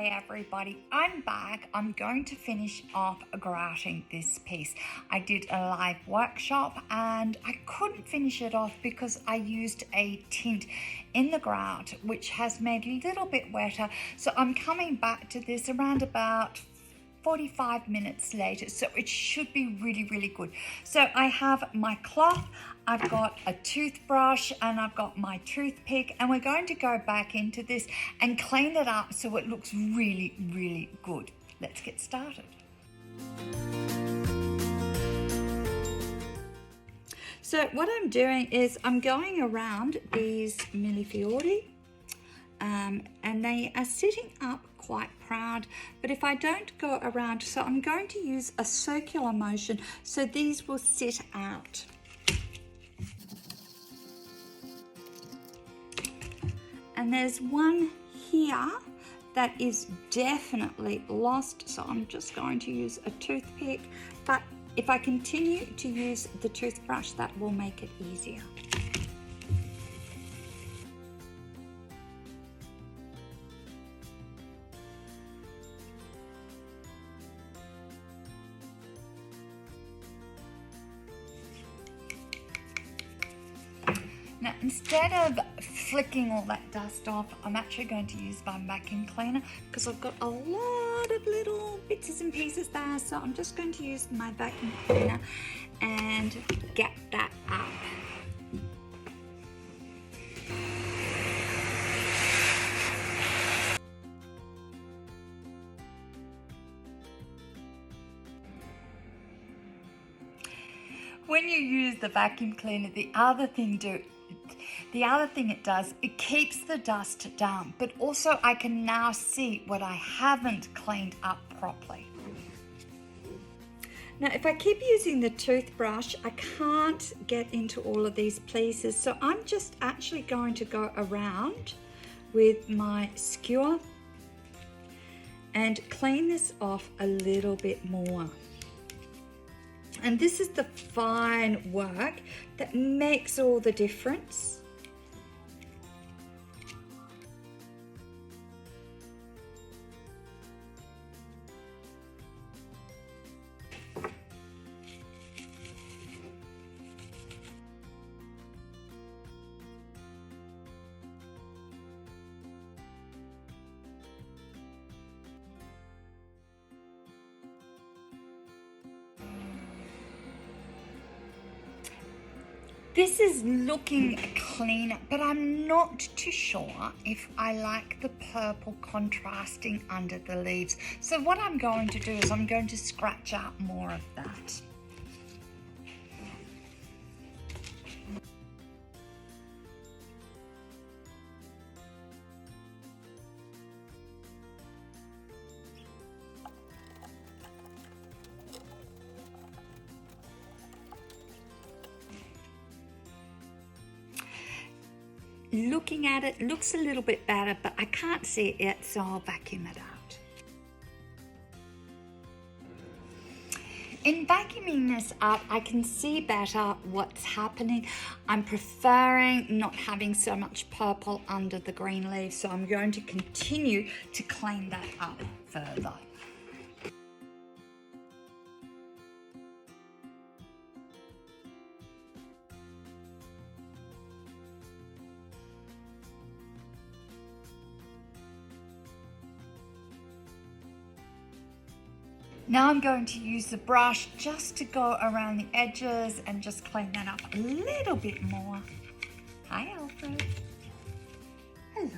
Hey everybody, I'm back. I'm going to finish off grouting this piece. I did a live workshop and I couldn't finish it off because I used a tint in the grout which has made it a little bit wetter. So I'm coming back to this around about 45 minutes later, so it should be really good. So I have my cloth, I've got a toothbrush, and I've got my toothpick, and we're going to go back into this and clean it up so it looks really good. Let's get started. So what I'm doing is I'm going around these millefiori, and they are sitting up quite proud, but if I don't go around, so I'm going to use a circular motion so these will sit out. And there's one here that is definitely lost, so I'm just going to use a toothpick, but if I continue to use the toothbrush, that will make it easier. Now, instead of flicking all that dust off, I'm actually going to use my vacuum cleaner because I've got a lot of little bits and pieces there. So I'm just going to use my vacuum cleaner and get that up. When you use the vacuum cleaner, the other thing it does, it keeps the dust down, but also I can now see what I haven't cleaned up properly. Now, if I keep using the toothbrush, I can't get into all of these pieces, so I'm just actually going to go around with my skewer and clean this off a little bit more. And this is the fine work that makes all the difference. This is looking clean, but I'm not too sure if I like the purple contrasting under the leaves. So what I'm going to do is I'm going to scratch out more of that. Looking at it, looks a little bit better, but I can't see it yet, so I'll vacuum it out. In vacuuming this up, I can see better what's happening. I'm preferring not having so much purple under the green leaves, so I'm going to continue to clean that up further. Now I'm going to use the brush just to go around the edges and just clean that up a little bit more. Hi, Alfred. Hello.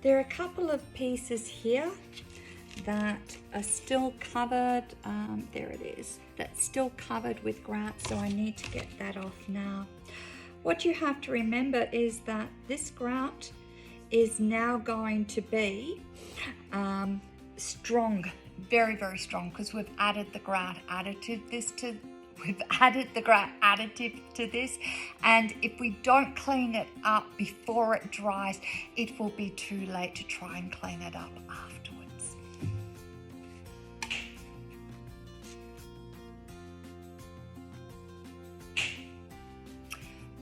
There are a couple of pieces here that are still covered. There it is. That's still covered with grout, so I need to get that off now. What you have to remember is that this grout is now going to be strong, very strong, because we've added the grout additive to this, and if we don't clean it up before it dries, it will be too late to try and clean it up afterwards.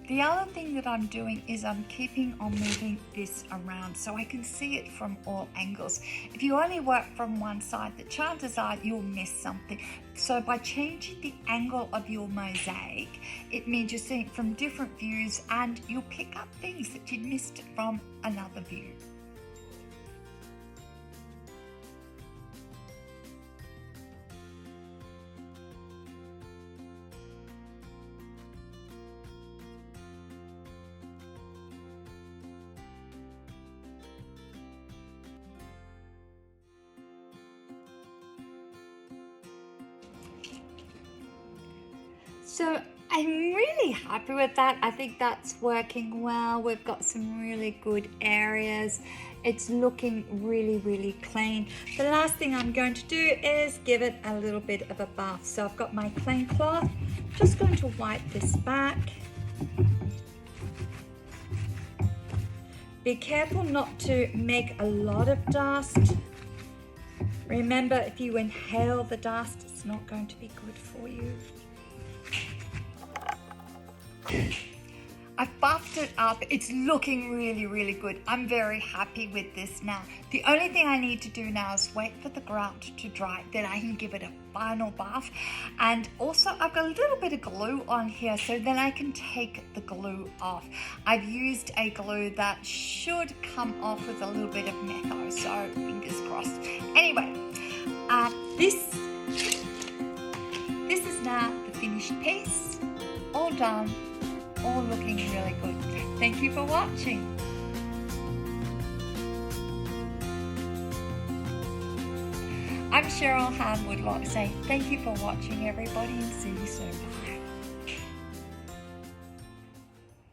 The other thing that I'm doing is I'm keeping on moving this around so I can see it from all angles. If you only work from one side, the chances are you'll miss something. So by changing the angle of your mosaic, it means you're seeing it from different views and you'll pick up things that you missed from another view. So I'm really happy with that. I think that's working well. We've got some really good areas. It's looking really, really clean. The last thing I'm going to do is give it a little bit of a buff. So I've got my clean cloth. Just going to wipe this back. Be careful not to make a lot of dust. Remember, if you inhale the dust, it's not going to be good for you. I've buffed it up. It's looking really, really good. I'm very happy with this now. The only thing I need to do now is wait for the grout to dry, then I can give it a final buff. And also I've got a little bit of glue on here, so then I can take the glue off. I've used a glue that should come off with a little bit of metho, so fingers crossed. Anyway, this is now the finished piece, all done. All looking really good. Thank you for watching. I'm Cheryl Hann-Woodlock saying thank you for watching, everybody, and see you soon.